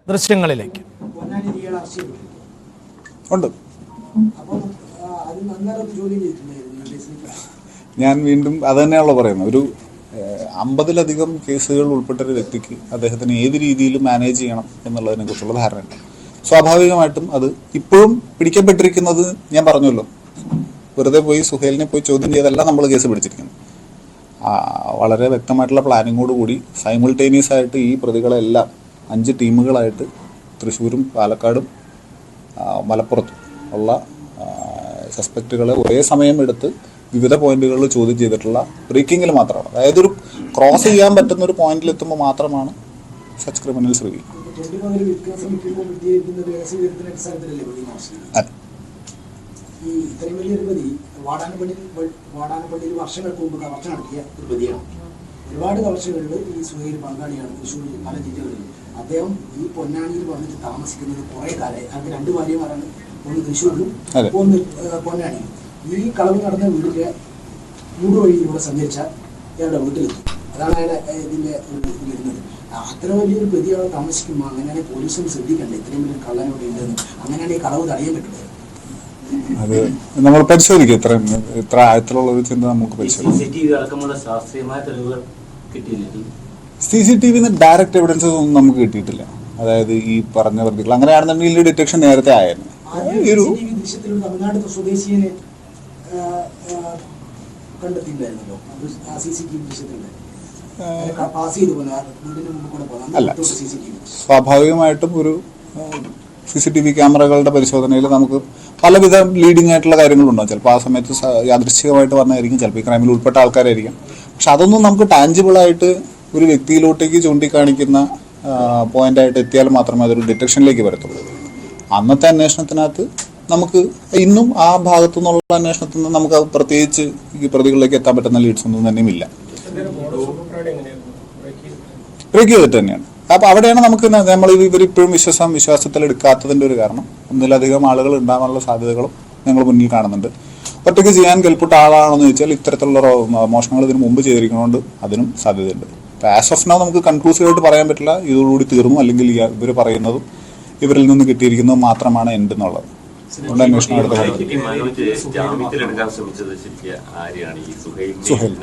ദൃശ്യങ്ങളിലേക്ക്. ഞാൻ വീണ്ടും അത് തന്നെയാണല്ലോ പറയുന്നത്. ഒരു 50-ലധികം കേസുകൾ ഉൾപ്പെട്ട ഒരു വ്യക്തിക്ക് അദ്ദേഹത്തിന് ഏത് രീതിയിൽ മാനേജ് ചെയ്യണം എന്നുള്ളതിനെ കുറിച്ചുള്ള ധാരണയുണ്ട്. സ്വാഭാവികമായിട്ടും അത് ഇപ്പോഴും പിടിക്കപ്പെട്ടിരിക്കുന്നത് ഞാൻ പറഞ്ഞല്ലോ, വെറുതെ പോയി സുഹേലിനെ പോയി ചോദ്യം ചെയ്തല്ല നമ്മൾ കേസ് പിടിച്ചിരിക്കുന്നത്. വളരെ വ്യക്തമായിട്ടുള്ള പ്ലാനിങ്ങോട് കൂടി സൈമിൾട്ടേനിയസ് ആയിട്ട് ഈ പ്രതികളെല്ലാം 5 ടീമുകളായിട്ട് തൃശ്ശൂരും പാലക്കാടും മലപ്പുറത്തും ഉള്ള സസ്പെക്റ്റുകളെ ഒരേ സമയം എടുത്ത് വിവിധ പോയിന്റുകളിൽ ചോദ്യം ചെയ്തിട്ടുള്ള ബ്രേക്കിങ്ങിൽ മാത്രമാണ്. അതായത് ഒരു ക്രോസ് ചെയ്യാൻ പറ്റുന്ന ഒരു പോയിന്റിലെത്തുമ്പോൾ മാത്രമാണ് സച്ച് ക്രിമിനൽസ് റിവീൽ. ഈ ഇത്രയും വലിയൊരു പ്രതി വാടാനപ്പള്ളിയിൽ വർഷങ്ങൾക്ക് മുമ്പ് കവർച്ച നടത്തിയ ഒരു പ്രതിയാണ്. ഒരുപാട് കവർച്ചകളിൽ ഈ സുഹൈൽ പങ്കാളിയാണ്. തൃശ്ശൂർ പല ജില്ലകളിൽ അദ്ദേഹം ഈ പൊന്നാനിയിൽ വന്നിട്ട് താമസിക്കുന്നത് കുറേ കാലമായി. അവർക്ക് 2 ഭാര്യമാരാണ്, ഒന്ന് തൃശ്ശൂരിലും ഒന്ന് പൊന്നാനിയും. ഈ കളവ് നടന്ന വീടിൻ്റെ വീട് വഴിയിലൂടെ സഞ്ചരിച്ച ഇയാളുടെ വീട്ടിലെത്തും. അതാണ് അയാളെ ഇതിൻ്റെ വരുന്നത്. അത്ര വലിയൊരു പ്രതിയാണ് താമസിക്കുമ്പോൾ അങ്ങനെയാണെങ്കിൽ പോലീസിന് ശ്രദ്ധിക്കണ്ടേ ഇത്രയും വലിയ കള്ളനോട് ഉണ്ടെന്ന്? അങ്ങനെയാണെങ്കിൽ കളവ് തടയാൻ പറ്റുന്നത്. അത് നമ്മൾ പരിശോധിക്കും. ഇത്ര ആഴത്തിലുള്ള ഒരു ചിന്ത നമുക്ക് പരിശോധിക്കാം. CCTV ഡയറക്റ്റ് എവിഡൻസസ് ഒന്നും നമുക്ക് കിട്ടിയിട്ടില്ല. അതായത് ഈ പറഞ്ഞ പ്രതികൾ അങ്ങനെയാണെന്നുണ്ടെങ്കിൽ ഡിറ്റക്ഷൻ നേരത്തെ ആയിരുന്നു. തമിഴ്നാട് സ്വദേശിയെ കണ്ടെത്തിയില്ലായിരുന്നല്ലോ അല്ല, സ്വാഭാവികമായിട്ടും ഒരു CCTV ക്യാമറകളുടെ പരിശോധനയിൽ നമുക്ക് പലവിധ ലീഡിങ് ആയിട്ടുള്ള കാര്യങ്ങളുണ്ടാകും. ചിലപ്പോൾ ആ സമയത്ത് യാദൃശ്ചികമായിട്ട് വന്നതായിരിക്കും, ചിലപ്പോൾ ഈ ക്രൈമിൽ ഉൾപ്പെട്ട ആൾക്കാരായിരിക്കും. പക്ഷെ അതൊന്നും നമുക്ക് ടാഞ്ചിബിളായിട്ട് ഒരു വ്യക്തിയിലോട്ടേക്ക് ചൂണ്ടിക്കാണിക്കുന്ന പോയിന്റായിട്ട് എത്തിയാൽ മാത്രമേ അതൊരു ഡിറ്റക്ഷനിലേക്ക് വരത്തുള്ളൂ. അന്നത്തെ അന്വേഷണത്തിനകത്ത് നമുക്ക് ഇന്നും ആ ഭാഗത്തു നിന്നുള്ള അന്വേഷണത്തിൽ നിന്ന് നമുക്ക് പ്രത്യേകിച്ച് ഈ പ്രതികളിലേക്ക് എത്താൻ പറ്റുന്ന ലീഡ്സ് ഒന്നും തന്നെയുമില്ല. ബ്രേക്ക് ചെയ്തിട്ട് തന്നെയാണ്. അപ്പോൾ അവിടെയാണ് നമുക്ക് നമ്മൾ ഇവരിപ്പോഴും വിശ്വാസത്തിൽ എടുക്കാത്തതിൻ്റെ ഒരു കാരണം. ഒന്നിലധികം ആളുകൾ ഉണ്ടാകാനുള്ള സാധ്യതകളും ഞങ്ങൾ മുന്നിൽ കാണുന്നുണ്ട്. ഒറ്റയ്ക്ക് ചെയ്യാൻ കെൽപ്പെട്ട ആളാണെന്ന് ചോദിച്ചാൽ ഇത്തരത്തിലുള്ള മോഷണങ്ങൾ ഇതിന് മുമ്പ് ചെയ്തിരിക്കുന്നതുകൊണ്ട് അതിനും സാധ്യതയുണ്ട്. അപ്പോൾ ആസ് ഓഫ് നൗ നമുക്ക് കൺക്ലൂസീവായിട്ട് പറയാൻ പറ്റില്ല ഇതോടുകൂടി തീർന്നു, അല്ലെങ്കിൽ ഇവർ പറയുന്നതും ഇവരിൽ നിന്ന് കിട്ടിയിരിക്കുന്നതും മാത്രമാണ് എൻഡ് എന്നുള്ളത്. അതുകൊണ്ട് അന്വേഷണം എടുത്ത സുഹേൽ,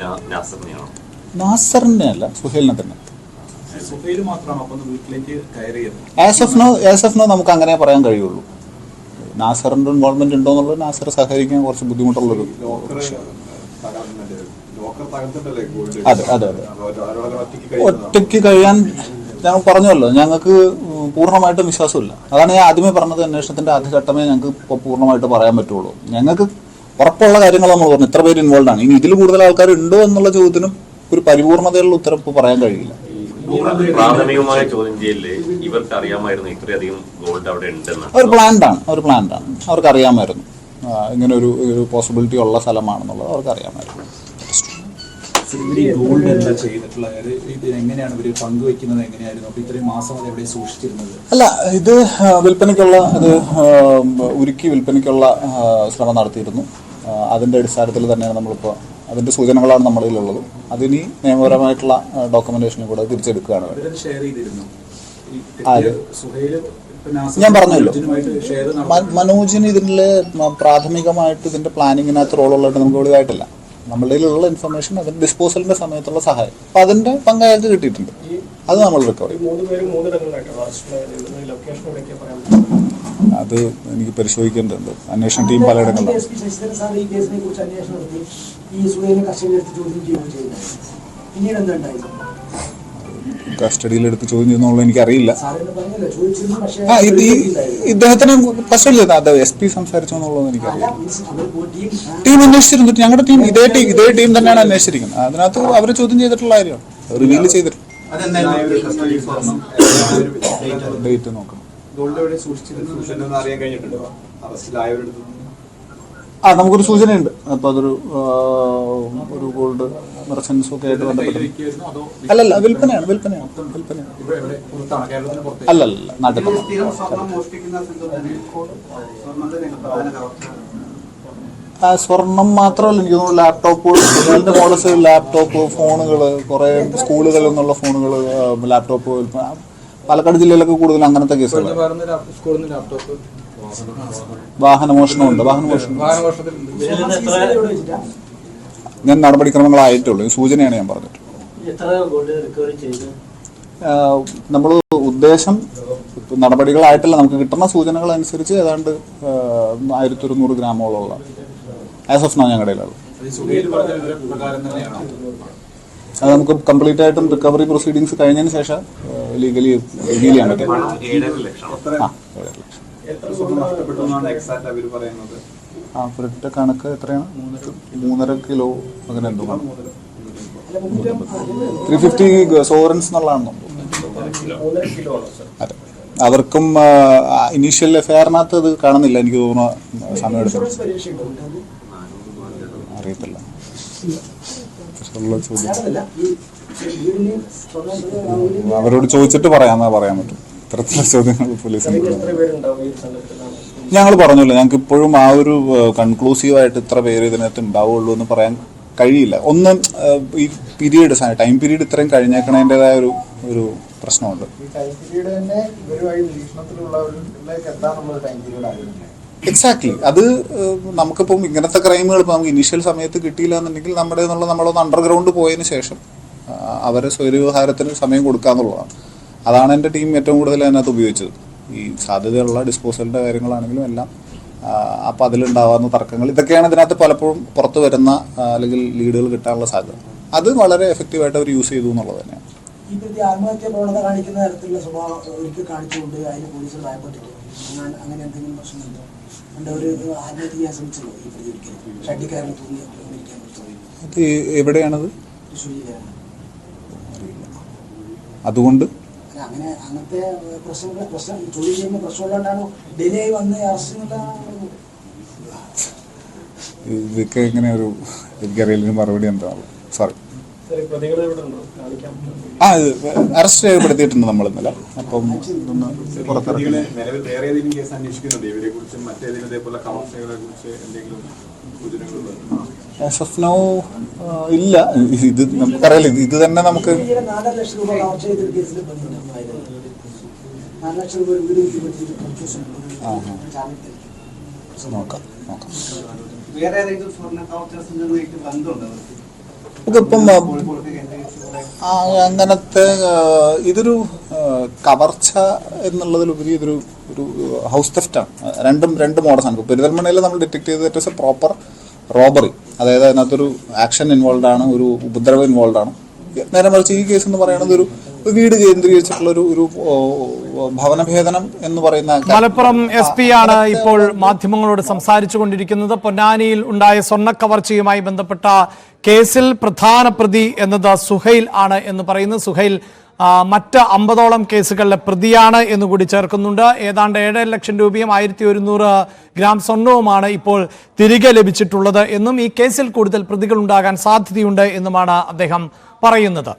നാസറിനെ അല്ല, സുഹേലിനെ തന്നെ. ആസ് ഓഫ് നോ നമുക്ക് അങ്ങനെ പറയാൻ കഴിയുള്ളൂ. നാസറിന്റെ ഇൻവോൾവ്മെന്റ് ഉണ്ടോ എന്നുള്ളത് നാസർ സഹകരിക്കാൻ കുറച്ച് ബുദ്ധിമുട്ടുള്ളൊരു അതെ അതെ അതെ ഒറ്റയ്ക്ക് കഴിയാൻ ഞങ്ങൾ പറഞ്ഞല്ലോ, ഞങ്ങൾക്ക് പൂർണ്ണമായിട്ടും വിശ്വാസമില്ല. അതാണ് ഞാൻ ആദ്യമേ പറഞ്ഞത്, അന്വേഷണത്തിന്റെ ആദ്യഘട്ടമേ ഞങ്ങൾക്ക് ഇപ്പോൾ പൂർണ്ണമായിട്ട് പറയാൻ പറ്റുള്ളൂ. ഞങ്ങൾക്ക് ഉറപ്പുള്ള കാര്യങ്ങൾ നമ്മൾ പറഞ്ഞു, ഇത്ര പേര് ഇൻവോൾവ് ആണ്. ഇനി ഇതിൽ കൂടുതൽ ആൾക്കാർ ഉണ്ടോ എന്നുള്ള ചോദ്യത്തിന് ഒരു പരിപൂർണതയുള്ള ഉത്തരം ഇപ്പോൾ പറയാൻ കഴിയില്ല. പ്രാഥമികമായ ചോദ്യം ചെയ്യല് ഇവർക്ക് അറിയാമായിരുന്നു ഇത്രയധികം ഗോൾഡ് അവിടെ ഉണ്ടെന്ന്. അവർ പ്ലാൻഡാണ്, അവർക്ക് അറിയാമായിരുന്നു ഇങ്ങനെ ഒരു പോസിബിലിറ്റി ഉള്ള സ്ഥലമാണെന്നുള്ളത് അവർക്ക് അറിയാമായിരുന്നു. അല്ല, ഇത് വിൽപ്പനയ്ക്കുള്ള ഇത് ഉരുക്കി വിൽപ്പനയ്ക്കുള്ള ശ്രമം നടത്തിയിരുന്നു. അതിൻ്റെ അടിസ്ഥാനത്തിൽ തന്നെയാണ് നമ്മളിപ്പോൾ അതിൻ്റെ സൂചനകളാണ് നമ്മളിലുള്ളത്. അതിനി നിയമപരമായിട്ടുള്ള ഡോക്യുമെന്റേഷനും കൂടെ തിരിച്ചെടുക്കുകയാണ്. ഞാൻ പറഞ്ഞല്ലോ, മനോജിന് ഇതിൻ്റെ പ്രാഥമികമായിട്ട് ഇതിൻ്റെ പ്ലാനിങ്ങിനകത്ത് റോളുള്ളതായിട്ട് നമുക്ക് വെളിവായിട്ടില്ല. നമ്മളുടെ കയ്യിലുള്ള ഇൻഫർമേഷൻ അതിൻ്റെ ഡിസ്പോസലിൻ്റെ സമയത്തുള്ള സഹായം, അപ്പോൾ അതിൻ്റെ പങ്ക് അയാൾക്ക് കിട്ടിയിട്ടുണ്ട്. അത് നമ്മൾ റിക്കവർ ചെയ്യും. അത് എനിക്ക് പരിശോധിക്കേണ്ടതുണ്ട്. അന്വേഷണ ടീം പലയിടങ്ങളിലാണ്. കസ്റ്റഡിയിലെടുത്ത് ചോദ്യം ചെയ്യുന്നുള്ള എനിക്കറിയില്ല. ഇദ്ദേഹത്തിന് കസ്റ്റഡിയിൽ SP സംസാരിച്ചു എന്നുള്ളത് എനിക്കറിയാം. ടീം അന്വേഷിച്ചിരുന്നു. ഞങ്ങളുടെ ടീം ഇതേ ടീം തന്നെയാണ് അന്വേഷിച്ചിരിക്കുന്നത്. അതിനകത്ത് അവർ ചോദ്യം ചെയ്തിട്ടുള്ള കാര്യമാണ്, റിവീൽ ചെയ്തിട്ടുണ്ട്. ഡേറ്റ് നോക്കണം. നമുക്കൊരു സൂചനയുണ്ട്. അപ്പോൾ അതൊരു ഗോൾഡ് മെർച്ചൻസും ഒക്കെ ആയിട്ട് ബന്ധപ്പെട്ട് അല്ലല്ല, വിൽപ്പനയാണ്. അല്ലല്ല, നാട്ടിൽ തന്നെ. സ്വർണം മാത്രമല്ല, എനിക്ക് തോന്നുന്നു ലാപ്ടോപ്പ്, അതിൻ്റെ മോഡൽസ്, ലാപ്ടോപ്പ്, ഫോണുകൾ, കുറേ സ്കൂളുകളിൽ നിന്നുള്ള ഫോണുകൾ, ലാപ്ടോപ്പ് വിൽപ്പന, പാലക്കാട് ജില്ലയിലൊക്കെ കൂടുതൽ അങ്ങനത്തെ കേസുകൾ. വാഹനമോഷണമുണ്ട്. ഞാൻ നടപടിക്രമങ്ങളായിട്ടുള്ളൂ, സൂചനയാണ് ഞാൻ പറഞ്ഞിട്ടുള്ളത്. നമ്മൾ ഉദ്ദേശം നടപടികളായിട്ടല്ല, നമുക്ക് കിട്ടുന്ന സൂചനകൾ അനുസരിച്ച് ഏതാണ്ട് 1100 ഗ്രാമോളമുള്ള ആസ് ഓഫ് നൗ ഞങ്ങളുടെ കയ്യിലുള്ളത്. അത് നമുക്ക് കംപ്ലീറ്റ് ആയിട്ടും റിക്കവറി പ്രൊസീഡിങ്സ് കഴിഞ്ഞതിന് ശേഷം ലീഗലി റിവീൽ ചെയ്യാൻ പറ്റും. 7.5 ലക്ഷം. അവരുടെ കണക്ക് എത്രയാണ്? 3.5 കിലോ അങ്ങനെ എന്തോ 350 സോറൻസ് എന്നുള്ളതാണെന്നോ. അതെ, അവർക്കും ഇനീഷ്യൽ എഫ്ഐആറിനകത്ത് അത് കാണുന്നില്ല, എനിക്ക് തോന്നുന്നു സമയം എടുത്തു. അറിയത്തില്ല. അവരോട് ചോദിച്ചിട്ട് പറയാൻ പറ്റും. ഇത്തരത്തിലുള്ള ചോദ്യങ്ങൾ പോലീസിന് ഞങ്ങൾ പറഞ്ഞല്ലോ, ഞങ്ങൾക്ക് ഇപ്പോഴും ആ ഒരു കൺക്ലൂസീവായിട്ട് ഇത്ര പേര് ഇതിനകത്ത് ഉണ്ടാവുള്ളൂ എന്ന് പറയാൻ കഴിയില്ല. ഒന്ന് ഈ പീരീഡ്, ടൈം പീരീഡ് ഇത്രയും കഴിഞ്ഞേക്കണതിൻ്റെതായ ഒരു പ്രശ്നമുണ്ട്. എക്സാക്ട്ലി. അത് നമുക്കിപ്പം ഇങ്ങനത്തെ ക്രൈമുകൾ ഇപ്പം നമുക്ക് ഇനീഷ്യൽ സമയത്ത് കിട്ടിയില്ല എന്നുണ്ടെങ്കിൽ നമ്മളൊന്ന് അണ്ടർഗ്രൗണ്ട് പോയതിന് ശേഷം അവരെ സ്വൈര്യവ്യവഹാരത്തിന് സമയം കൊടുക്കുക എന്നുള്ളതാണ്. അതാണ് എൻ്റെ ടീം ഏറ്റവും കൂടുതൽ അതിനകത്ത് ഉപയോഗിച്ചത്. ഈ സാധ്യതയുള്ള ഡിസ്പോസലിൻ്റെ കാര്യങ്ങളാണെങ്കിലും എല്ലാം. അപ്പം അതിലുണ്ടാവാവുന്ന തർക്കങ്ങൾ, ഇതൊക്കെയാണ് ഇതിനകത്ത് പലപ്പോഴും പുറത്ത് വരുന്ന അല്ലെങ്കിൽ ലീഡുകൾ കിട്ടാനുള്ള സാധ്യത. അത് വളരെ എഫക്റ്റീവായിട്ട് അവർ യൂസ് ചെയ്തു എന്നുള്ളത് തന്നെയാണ്. ഈ പ്രതി ആത്മഹത്യ പ്രവണത കാണിക്കുന്ന തരത്തിലുള്ള സ്വഭാവം ഒരിക്കൽ കാണിച്ചുകൊണ്ട് അതിന് പോലീസ് ഭയപ്പെട്ടിട്ട് അങ്ങനെ എന്തെങ്കിലും പ്രശ്നമുണ്ടോ? ഒരു ആത്മഹത്യ ചെയ്യാൻ ശ്രമിച്ചല്ലോ ഈ പ്രതി ഒരിക്കലും ഷഡ്ഡിക്കാരൻ തൂങ്ങി മരിക്കാൻ പറ്റുമോ? അത് എവിടെയാണത്? തൃശ്ശൂർ ജില്ലയിലാണ്. അതുകൊണ്ട് അങ്ങനെ അങ്ങനത്തെ പ്രശ്നം ചോദ്യം ചെയ്യുമ്പോൾ പ്രശ്നമുള്ളതുകൊണ്ടാണ് ഡിലേ ആയി വന്ന് അറസ്റ്റ് ഇതൊക്കെ എങ്ങനെ ഒരു എനിക്കറിയില്ല മറുപടി എന്താണ്. സോറി. അറസ്റ്റ് രേഖപ്പെടുത്തിയിട്ടുണ്ട് നമ്മൾ ഇന്നലെ. അപ്പം ഇല്ല, ഇത് നമുക്കറിയില്ല. ഇത് തന്നെ നമുക്ക് 4 ലക്ഷം രൂപ നോക്കാം. ഇപ്പം അങ്ങനത്തെ ഇതൊരു കവർച്ച എന്നുള്ളതിലുപരി ഇതൊരു ഹൗസ് തെഫ്റ്റാണ്. രണ്ട് മോഡസാണ്. ഇപ്പോൾ പെരിന്തൽമണ്ണയിൽ നമ്മൾ ഡിറ്റക്ട് ചെയ്തത് പ്രോപ്പർ റോബറി, അതായത് അതിനകത്തൊരു ആക്ഷൻ ഇൻവോൾവ് ആണ്, ഒരു ഉപദ്രവം ഇൻവോൾവ് ആണ്. നേരെ മറിച്ച് ഈ കേസ് എന്ന് പറയുന്നത് ഒരു വീട് കേന്ദ്രീകരിച്ചിട്ടുള്ള ഒരു ഭവനഭേദനം എന്ന് പറയുന്ന. മലപ്പുറം SP ആണ് ഇപ്പോൾ മാധ്യമങ്ങളോട് സംസാരിച്ചു കൊണ്ടിരിക്കുന്നത്. പൊന്നാനിയിൽ ഉണ്ടായ സ്വർണ്ണ കവർച്ചയുമായി ബന്ധപ്പെട്ട കേസിൽ പ്രധാന പ്രതി എന്നത് സുഹൈൽ ആണ് എന്ന് പറയുന്നു. സുഹൈൽ മറ്റ് 50ഓളം കേസുകളിലെ പ്രതിയാണ് എന്നുകൂടി ചേർക്കുന്നുണ്ട്. ഏതാണ്ട് 7 ലക്ഷം രൂപയും 1100 ഗ്രാം സ്വർണവുമാണ് ഇപ്പോൾ തിരികെ ലഭിച്ചിട്ടുള്ളത് എന്നും ഈ കേസിൽ കൂടുതൽ പ്രതികൾ ഉണ്ടാകാൻ സാധ്യതയുണ്ട് എന്നുമാണ് അദ്ദേഹം പറയുന്നത്.